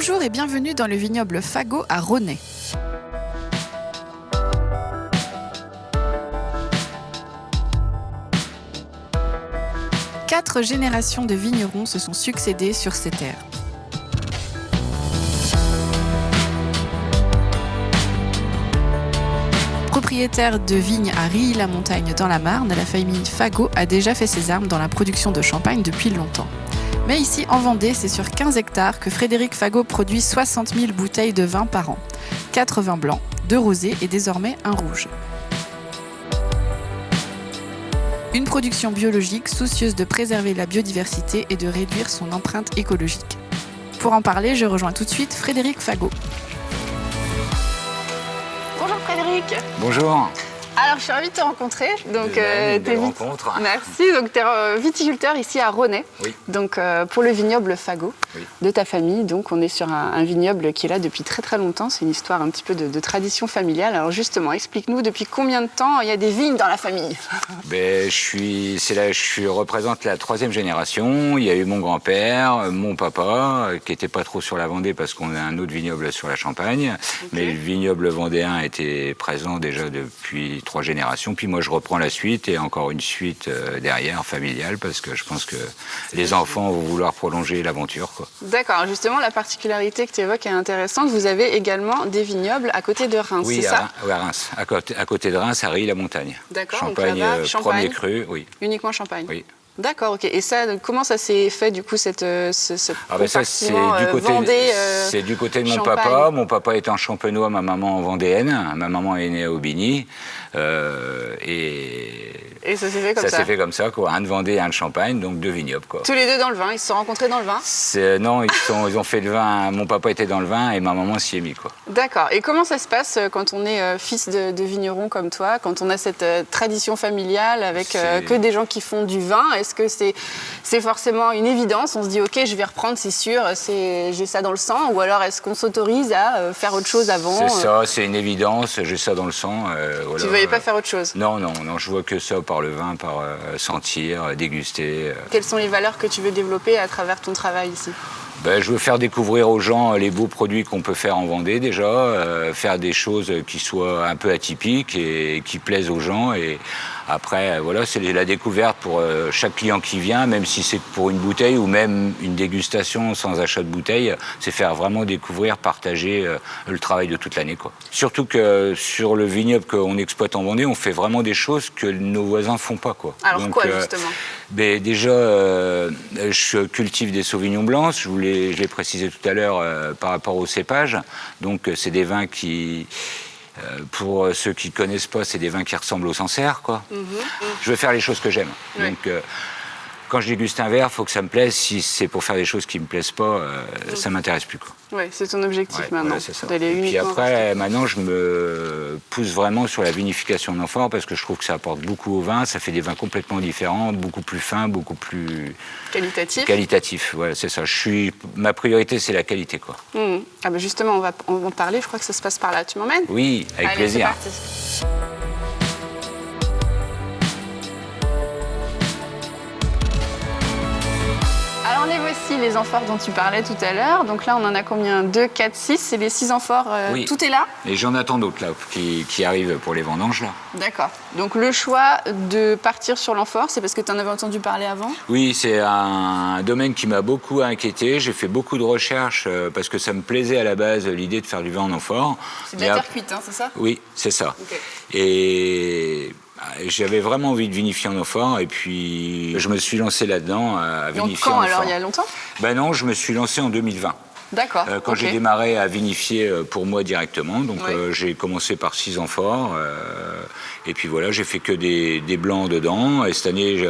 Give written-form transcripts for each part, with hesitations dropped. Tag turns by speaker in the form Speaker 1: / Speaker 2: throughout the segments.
Speaker 1: Bonjour et bienvenue dans le vignoble Fagot à Rosnay. Quatre générations de vignerons se sont succédées sur ces terres. Propriétaire de vignes à Rilly-la-Montagne dans la Marne, la famille Fagot a déjà fait ses armes dans la production de champagne depuis longtemps. Mais ici, en Vendée, c'est sur 15 hectares que Frédéric Fagot produit 60 000 bouteilles de vin par an. 4 vins blancs, 2 rosés et désormais un rouge. Une production biologique soucieuse de préserver la biodiversité et de réduire son empreinte écologique. Pour en parler, je rejoins tout de suite Frédéric Fagot. Bonjour Frédéric.
Speaker 2: Bonjour.
Speaker 1: Alors, je suis ravie de te rencontrer. Donc,
Speaker 2: belle rencontre.
Speaker 1: Merci. Donc, tu es viticulteur ici à Rosnay.
Speaker 2: Oui.
Speaker 1: Donc, pour le vignoble Fagot
Speaker 2: oui.
Speaker 1: de ta famille. Donc, on est sur un vignoble qui est là depuis très très longtemps. C'est une histoire un petit peu de tradition familiale. Alors, justement, explique-nous depuis combien de temps il y a des vignes dans la famille?
Speaker 2: Je représente la 3e génération. Il y a eu mon grand-père, mon papa, qui n'était pas trop sur la Vendée parce qu'on a un autre vignoble sur la Champagne. Okay. Mais le vignoble vendéen était présent déjà depuis 3 générations, puis moi je reprends la suite et encore une suite derrière, familiale, parce que je pense que les enfants vont vouloir prolonger l'aventure.
Speaker 1: D'accord, justement la particularité que tu évoques est intéressante, vous avez également des vignobles à côté de Reims,
Speaker 2: oui,
Speaker 1: c'est ça?
Speaker 2: Oui, à Reims, à côté de Reims, à Rilly-la-Montagne.
Speaker 1: D'accord,
Speaker 2: Champagne,
Speaker 1: donc là-bas,
Speaker 2: premier cru, oui.
Speaker 1: Uniquement Champagne?
Speaker 2: Oui.
Speaker 1: D'accord, ok. Et ça, comment ça s'est fait du coup cette
Speaker 2: ça, c'est du côté de mon
Speaker 1: Champagne.
Speaker 2: papa. Mon papa étant champenois, ma maman en vendéenne. Ma maman est née à Aubigny.
Speaker 1: Et ça s'est fait comme ça?
Speaker 2: Ça s'est fait comme ça, quoi. Un de Vendée et un de Champagne, donc 2 vignobles, quoi.
Speaker 1: Tous les deux dans le vin? Ils se sont rencontrés dans le vin?
Speaker 2: Non, ils ont fait le vin. Mon papa était dans le vin et ma maman s'y est mise, quoi.
Speaker 1: D'accord. Et comment ça se passe quand on est fils de vigneron comme toi, quand on a cette tradition familiale avec que des gens qui font du vin? Est-ce que c'est forcément une évidence? On se dit, ok, je vais reprendre, c'est sûr, j'ai ça dans le sang. Ou alors est-ce qu'on s'autorise à faire autre chose avant?
Speaker 2: C'est ça, c'est une évidence, j'ai ça dans le sang.
Speaker 1: Voilà. Tu ne voyais pas faire autre chose?
Speaker 2: Non, je vois que ça par le vin, par sentir, déguster.
Speaker 1: Quelles sont les valeurs que tu veux développer à travers ton travail ici?
Speaker 2: Je veux faire découvrir aux gens les beaux produits qu'on peut faire en Vendée déjà, faire des choses qui soient un peu atypiques et qui plaisent aux gens. Et après, voilà, c'est la découverte pour chaque client qui vient, même si c'est pour une bouteille ou même une dégustation sans achat de bouteille, c'est faire vraiment découvrir, partager le travail de toute l'année, quoi. Surtout que sur le vignoble qu'on exploite en Vendée, on fait vraiment des choses que nos voisins font pas, quoi.
Speaker 1: Alors donc, quoi, justement?
Speaker 2: Déjà, je cultive des sauvignons blancs, je l'ai précisé tout à l'heure par rapport au cépage. Donc, c'est des vins qui... pour ceux qui ne connaissent pas, c'est des vins qui ressemblent au Sancerre, quoi. Je veux faire les choses que j'aime.
Speaker 1: Oui.
Speaker 2: Donc, quand je déguste un verre, il faut que ça me plaise. Si c'est pour faire des choses qui ne me plaisent pas, ça ne m'intéresse plus, quoi.
Speaker 1: Oui, c'est ton objectif maintenant.
Speaker 2: Voilà, c'est ça. Et puis après, maintenant, je me pousse vraiment sur la vinification d'amphore parce que je trouve que ça apporte beaucoup au vin. Ça fait des vins complètement différents, beaucoup plus fins, beaucoup plus... Qualitatifs, voilà, c'est ça. Ma priorité, c'est la qualité, quoi.
Speaker 1: Ah justement, on va en parler. Je crois que ça se passe par là. Tu m'emmènes?
Speaker 2: Oui, avec plaisir.
Speaker 1: C'est parti. Alors les voici, les amphores dont tu parlais tout à l'heure. Donc là, on en a combien? 2, 4, 6. C'est les 6 amphores.
Speaker 2: Oui.
Speaker 1: Tout est là?
Speaker 2: Et j'en attends d'autres, là, qui arrivent pour les vendanges, là.
Speaker 1: D'accord. Donc le choix de partir sur l'amphore, c'est parce que tu en avais entendu parler avant?
Speaker 2: Oui, c'est un domaine qui m'a beaucoup inquiété. J'ai fait beaucoup de recherches parce que ça me plaisait à la base, l'idée de faire du vin en amphore.
Speaker 1: C'est de la terre cuite, hein, c'est ça?
Speaker 2: Oui, c'est ça.
Speaker 1: Okay.
Speaker 2: Et... j'avais vraiment envie de vinifier en amphore et puis je me suis lancé là-dedans à vinifier en amphore.
Speaker 1: Alors, il y a longtemps?
Speaker 2: Non, je me suis lancé en 2020.
Speaker 1: D'accord.
Speaker 2: Quand j'ai démarré à vinifier pour moi directement, donc
Speaker 1: oui.
Speaker 2: J'ai commencé par 6 amphores et puis voilà, j'ai fait que des blancs dedans. Et cette année,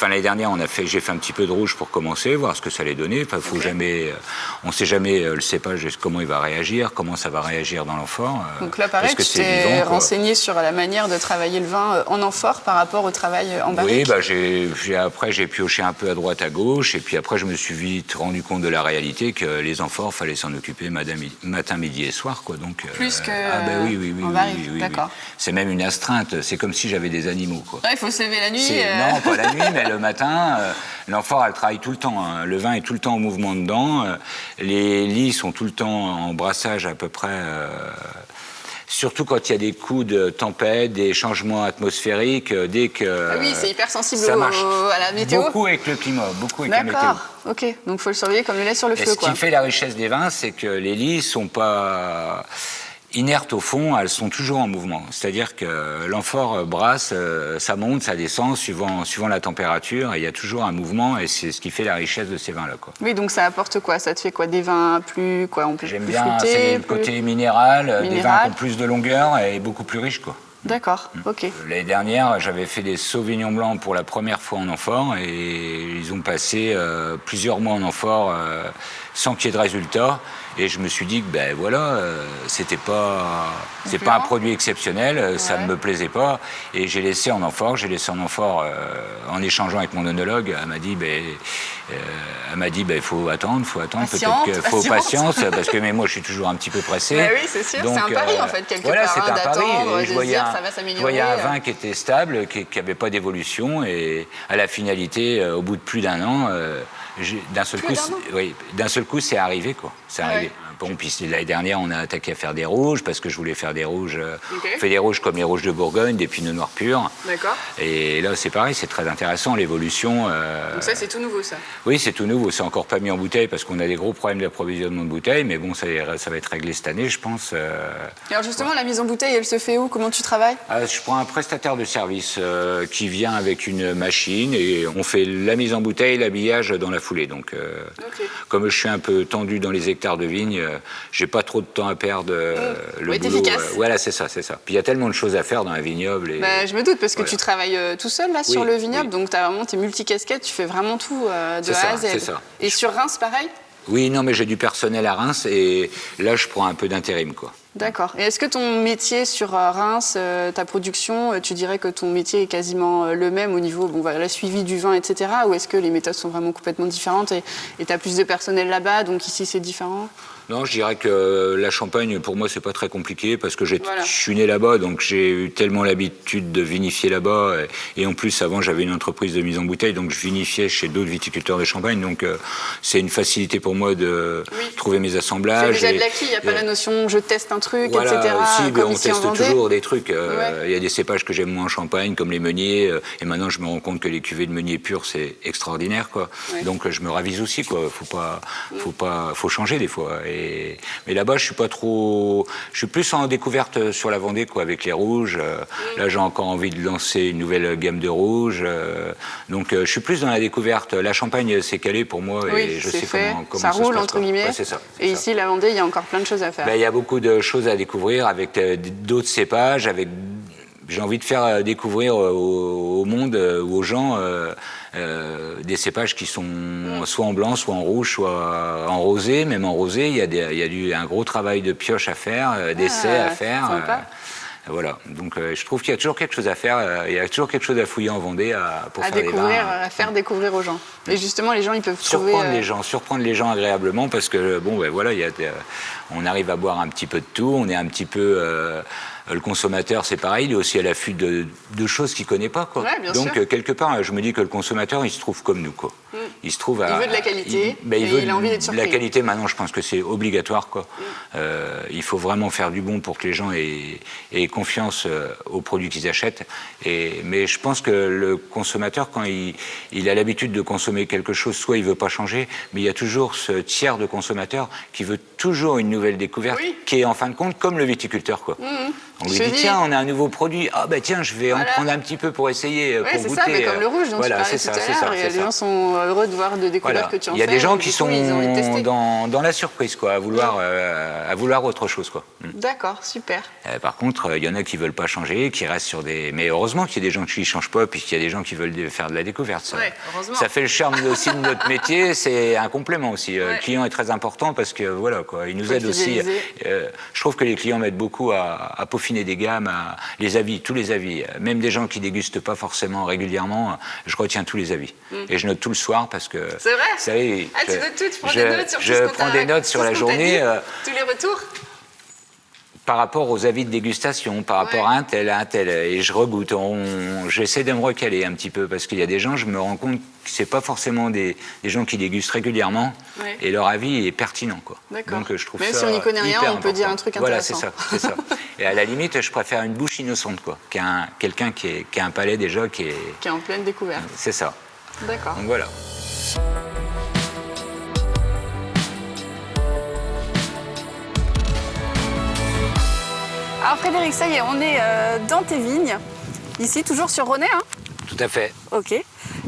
Speaker 2: l'année dernière, j'ai fait un petit peu de rouge pour commencer, voir ce que ça allait donner. Enfin, on ne sait jamais le cépage, comment il va réagir, comment ça va réagir dans l'amphore.
Speaker 1: Donc là, pareil, tu t'es renseigné sur la manière de travailler le vin en amphore par rapport au travail en barrique?
Speaker 2: Oui, après j'ai pioché un peu à droite, à gauche, et puis après je me suis vite rendu compte de la réalité que les les amphores, il fallait s'en occuper matin, midi et soir, quoi. Donc,
Speaker 1: plus que
Speaker 2: oui,
Speaker 1: en barrique, d'accord.
Speaker 2: C'est même une astreinte, c'est comme si j'avais des animaux, quoi.
Speaker 1: Il faut se lever la nuit.
Speaker 2: Non, pas la nuit, mais le matin, l'amphore, elle travaille tout le temps. Hein. Le vin est tout le temps en mouvement dedans. Les lits sont tout le temps en brassage à peu près... Surtout quand il y a des coups de tempête, des changements atmosphériques, dès que...
Speaker 1: Ah oui, c'est hyper sensible à la météo.
Speaker 2: Beaucoup avec le climat, beaucoup avec la météo.
Speaker 1: D'accord, ok. Donc il faut le surveiller comme le lait sur le feu,
Speaker 2: Ce qui fait la richesse des vins, c'est que les lits ne sont pas inertes au fond, elles sont toujours en mouvement. C'est-à-dire que l'amphore brasse, ça monte, ça descend suivant la température, et il y a toujours un mouvement, et c'est ce qui fait la richesse de ces vins-là, quoi.
Speaker 1: Oui, donc ça apporte quoi? Ça te fait quoi? Des vins plus fruités?
Speaker 2: J'aime bien, c'est le côté minéral, des vins qui ont plus de longueur et beaucoup plus riches, quoi.
Speaker 1: D'accord, ok.
Speaker 2: L'année dernière, j'avais fait des sauvignons blancs pour la première fois en amphore, et ils ont passé plusieurs mois en amphore sans qu'il y ait de résultat. Et je me suis dit que ben voilà, c'est pas un produit exceptionnel, ça ne me plaisait pas. Et j'ai laissé en amphore, en échangeant avec mon œnologue. Elle m'a dit il faut attendre, peut-être qu'il faut patience, parce que mais moi je suis toujours un petit peu pressé.
Speaker 1: Bah oui, c'est sûr, c'est un pari en fait, quelque
Speaker 2: voilà,
Speaker 1: part,
Speaker 2: c'est un pari.
Speaker 1: Et je voyais ça va s'améliorer.
Speaker 2: Je voyais un vin qui était stable, qui n'avait pas d'évolution, et à la finalité, au bout de plus d'un an, d'un seul coup, c'est arrivé, quoi. C'est arrivé. Bon, puis l'année dernière, on a attaqué à faire des rouges, parce que je voulais faire des rouges. On fait des rouges comme les rouges de Bourgogne, des pinots noirs purs.
Speaker 1: D'accord.
Speaker 2: Et là, c'est pareil, c'est très intéressant, l'évolution.
Speaker 1: Donc ça, c'est tout nouveau, ça?
Speaker 2: Oui, c'est tout nouveau. C'est encore pas mis en bouteille, parce qu'on a des gros problèmes d'approvisionnement de bouteilles, mais bon, ça va être réglé cette année, je pense.
Speaker 1: Et alors justement, la mise en bouteille, elle se fait où? Comment tu travailles?
Speaker 2: Je prends un prestataire de service qui vient avec une machine, et on fait la mise en bouteille, l'habillage dans la foulée. Donc, comme je suis un peu tendu dans les hectares de vignes, j'ai pas trop de temps à perdre. Le boulot,
Speaker 1: efficace.
Speaker 2: Voilà, c'est ça. Puis il y a tellement de choses à faire dans un vignoble. Et,
Speaker 1: je me doute, parce que tu travailles tout seul là sur le vignoble, donc tu as vraiment tes multicasquettes, tu fais vraiment tout de A à Z.
Speaker 2: C'est ça.
Speaker 1: Et sur Reims, pareil?
Speaker 2: Oui, non, mais j'ai du personnel à Reims, et là, je prends un peu d'intérim, quoi.
Speaker 1: D'accord. Et est-ce que ton métier sur Reims, ta production, tu dirais que ton métier est quasiment le même au niveau la suivi du vin, etc. Ou est-ce que les méthodes sont vraiment complètement différentes et tu as plus de personnel là-bas, donc ici c'est différent?
Speaker 2: Non, je dirais que la Champagne, pour moi, c'est pas très compliqué, parce que je suis né là-bas, donc j'ai eu tellement l'habitude de vinifier là-bas. Et en plus, avant, j'avais une entreprise de mise en bouteille, donc je vinifiais chez d'autres viticulteurs de Champagne. Donc c'est une facilité pour moi de trouver mes assemblages.
Speaker 1: C'est déjà de l'acquis, il n'y a pas la notion je teste un truc,
Speaker 2: voilà,
Speaker 1: etc.
Speaker 2: Si,
Speaker 1: comme
Speaker 2: on
Speaker 1: ici
Speaker 2: teste
Speaker 1: en Vendée.
Speaker 2: toujours des trucs. Il y a des cépages que j'aime moins en Champagne, comme les meuniers. Et maintenant, je me rends compte que les cuvées de meunier purs, c'est extraordinaire, quoi. Donc je me ravise aussi, quoi. Faut changer des fois. Mais là-bas, je suis plus en découverte sur la Vendée, quoi, avec les rouges. Là, j'ai encore envie de lancer une nouvelle gamme de rouges. Donc, je suis plus dans la découverte. La Champagne, c'est calé pour moi, et je sais comment ça
Speaker 1: roule,
Speaker 2: se passe,
Speaker 1: entre guillemets.
Speaker 2: Ouais, c'est ça.
Speaker 1: Et ici, la Vendée, il y a encore plein de choses à faire.
Speaker 2: Il y a beaucoup de choses à découvrir avec d'autres cépages, j'ai envie de faire découvrir au monde ou aux gens des cépages qui sont soit en blanc, soit en rouge, soit en rosé. Même en rosé, il y a un gros travail de pioche à faire, d'essai à faire. Voilà, donc je trouve qu'il y a toujours quelque chose à faire, il y a toujours quelque chose à fouiller en Vendée pour faire des vins.
Speaker 1: À faire découvrir aux gens. Et justement, les gens, ils peuvent
Speaker 2: surprendre les gens agréablement, parce que on arrive à boire un petit peu de tout, on est un petit peu... le consommateur, c'est pareil, il est aussi à l'affût de choses qu'il ne connaît pas, quoi.
Speaker 1: Ouais, bien
Speaker 2: donc,
Speaker 1: sûr.
Speaker 2: quelque part, je me dis que le consommateur, il se trouve comme nous, quoi. Il se trouve
Speaker 1: il veut de la qualité, il a envie d'être surpris.
Speaker 2: La qualité, maintenant, je pense que c'est obligatoire, quoi. Il faut vraiment faire du bon pour que les gens aient confiance aux produits qu'ils achètent. Mais je pense que le consommateur, quand il a l'habitude de consommer quelque chose, soit il ne veut pas changer, mais il y a toujours ce tiers de consommateur qui veut toujours une nouvelle découverte, qui est en fin de compte comme le viticulteur, quoi. On lui dit, tiens, on a un nouveau produit. Ah ben tiens, je vais en prendre un petit peu pour essayer, pour goûter.
Speaker 1: C'est ça, mais comme le rouge dont tu parlais tout à l'heure. Les gens sont heureux de voir, de découvrir que tu en fais.
Speaker 2: Il y a des gens qui sont dans la surprise, quoi, à vouloir autre chose, quoi.
Speaker 1: D'accord, super.
Speaker 2: Par contre, il y en a qui veulent pas changer, qui restent sur des... Mais heureusement qu'il y a des gens qui ne changent pas, puis qu'il y a des gens qui veulent faire de la découverte. Ça fait le charme aussi de notre métier, c'est un complément aussi. Le client est très important, parce que voilà, quoi. quoi. Ils nous aident aussi. Je trouve que les clients m'aident beaucoup à peaufiner des gammes, les avis, tous les avis. Même des gens qui dégustent pas forcément régulièrement, je retiens tous les avis. Et je note tout le soir parce que...
Speaker 1: C'est vrai?
Speaker 2: Vous savez,
Speaker 1: tu notes tout, tu prends des notes sur tout ce qu'on
Speaker 2: Je prends des notes sur la journée.
Speaker 1: Tous les retours?
Speaker 2: Par rapport aux avis de dégustation, par rapport à un tel, et je regoute. J'essaie de me recaler un petit peu, parce qu'il y a des gens, je me rends compte que ce n'est pas forcément des gens qui dégustent régulièrement, et leur avis est pertinent, quoi. Donc je trouve
Speaker 1: même
Speaker 2: ça
Speaker 1: si on n'y connaît rien, on peut
Speaker 2: important.
Speaker 1: dire un truc
Speaker 2: voilà,
Speaker 1: intéressant.
Speaker 2: c'est ça. Et à la limite, je préfère une bouche innocente, quoi, quelqu'un qui a un palais déjà qui est
Speaker 1: en pleine découverte.
Speaker 2: C'est ça.
Speaker 1: D'accord.
Speaker 2: Donc voilà.
Speaker 1: Alors Frédéric, ça y est, on est dans tes vignes, ici, toujours sur Rhônay, hein?
Speaker 2: Tout à fait.
Speaker 1: Ok.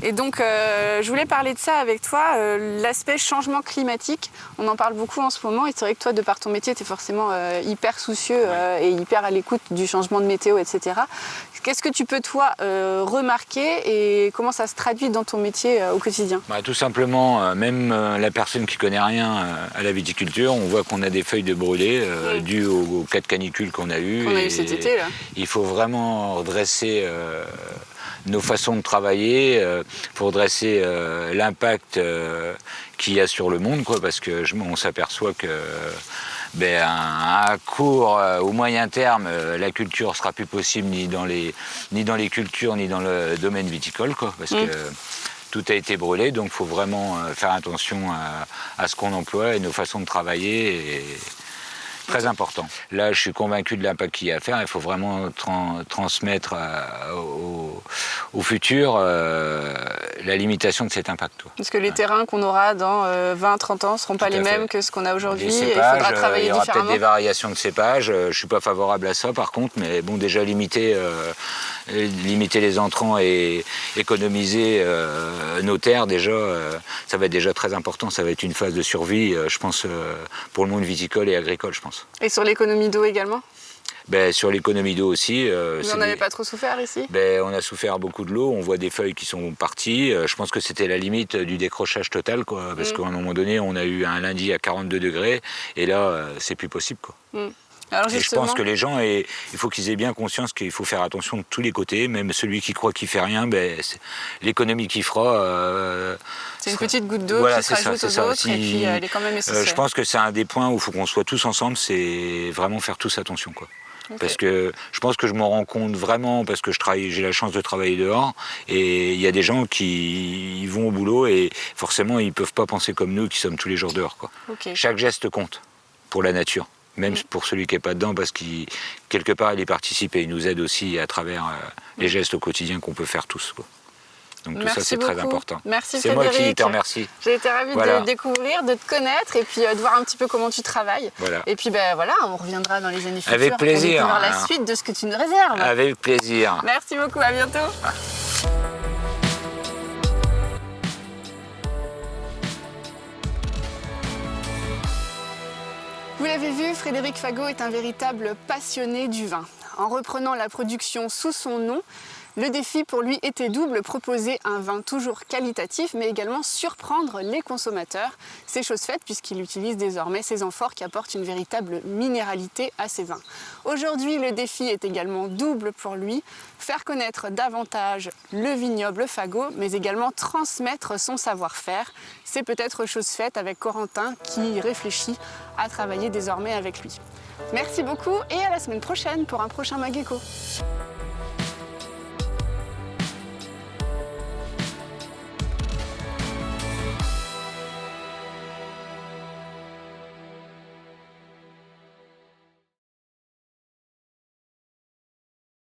Speaker 1: Et donc, je voulais parler de ça avec toi, l'aspect changement climatique. On en parle beaucoup en ce moment, et c'est vrai que toi, de par ton métier, tu es forcément hyper soucieux et hyper à l'écoute du changement de météo, etc. Qu'est-ce que tu peux, toi, remarquer et comment ça se traduit dans ton métier au quotidien?
Speaker 2: Tout simplement, même la personne qui ne connaît rien à la viticulture, on voit qu'on a des feuilles de brûlés dues aux 4 canicules qu'on a eues.
Speaker 1: Qu'on a eu cet été, là.
Speaker 2: Il faut vraiment redresser nos façons de travailler, pour dresser l'impact qu'il y a sur le monde, quoi, parce que on s'aperçoit que à court ou moyen terme, la culture ne sera plus possible ni dans les cultures ni dans le domaine viticole, quoi, parce que tout a été brûlé, donc il faut vraiment faire attention à ce qu'on emploie et nos façons de travailler. Très important. Là, je suis convaincu de l'impact qu'il y a à faire. Il faut vraiment transmettre au futur la limitation de cet impact.
Speaker 1: Parce que les terrains qu'on aura dans 20-30 ans ne seront pas les mêmes que ce qu'on a aujourd'hui. Il faudra travailler différemment.
Speaker 2: Il y aura peut-être des variations de cépages. Je ne suis pas favorable à ça, par contre. Mais bon, déjà limiter les entrants et économiser nos terres, déjà, ça va être déjà très important. Ça va être une phase de survie, je pense, pour le monde viticole et agricole, je pense.
Speaker 1: Et sur l'économie d'eau également?
Speaker 2: Sur l'économie d'eau aussi.
Speaker 1: Vous n'en avez pas trop souffert ici?
Speaker 2: On a souffert beaucoup de l'eau, on voit des feuilles qui sont parties. Je pense que c'était la limite du décrochage total, quoi, parce qu'à un moment donné, on a eu un lundi à 42 degrés, et là, c'est plus possible, quoi.
Speaker 1: Alors
Speaker 2: et je pense que les gens, il faut qu'ils aient bien conscience qu'il faut faire attention de tous les côtés, même celui qui croit qu'il fait rien, l'économie qu'il fera...
Speaker 1: c'est une petite goutte d'eau qui se rajoute aux autres, et puis elle est quand même essentielle.
Speaker 2: Je pense que c'est un des points où il faut qu'on soit tous ensemble, c'est vraiment faire tous attention, quoi. Okay. Parce que je pense que je m'en rends compte vraiment, parce que j'ai la chance de travailler dehors, et il y a des gens qui vont au boulot et forcément ils ne peuvent pas penser comme nous qui sommes tous les jours dehors, quoi.
Speaker 1: Okay.
Speaker 2: Chaque geste compte pour la nature, même pour celui qui n'est pas dedans, parce qu'il quelque part il y participe et il nous aide aussi à travers les gestes au quotidien qu'on peut faire tous, quoi. Donc tout ça, c'est très important.
Speaker 1: Merci
Speaker 2: c'est
Speaker 1: Frédéric.
Speaker 2: moi qui te remercie.
Speaker 1: J'ai été ravie de te découvrir, de te connaître et puis de voir un petit peu comment tu travailles.
Speaker 2: Voilà.
Speaker 1: Et puis on reviendra dans les années futures
Speaker 2: avec plaisir,
Speaker 1: pour découvrir la suite de ce que tu nous réserves.
Speaker 2: Avec plaisir.
Speaker 1: Merci beaucoup, à bientôt. Vous l'avez vu, Frédéric Fagot est un véritable passionné du vin. En reprenant la production sous son nom, le défi pour lui était double, proposer un vin toujours qualitatif, mais également surprendre les consommateurs. C'est chose faite puisqu'il utilise désormais ces amphores qui apportent une véritable minéralité à ses vins. Aujourd'hui, le défi est également double pour lui, faire connaître davantage le vignoble Fagot, mais également transmettre son savoir-faire. C'est peut-être chose faite avec Corentin qui réfléchit à travailler désormais avec lui. Merci beaucoup et à la semaine prochaine pour un prochain Mageco.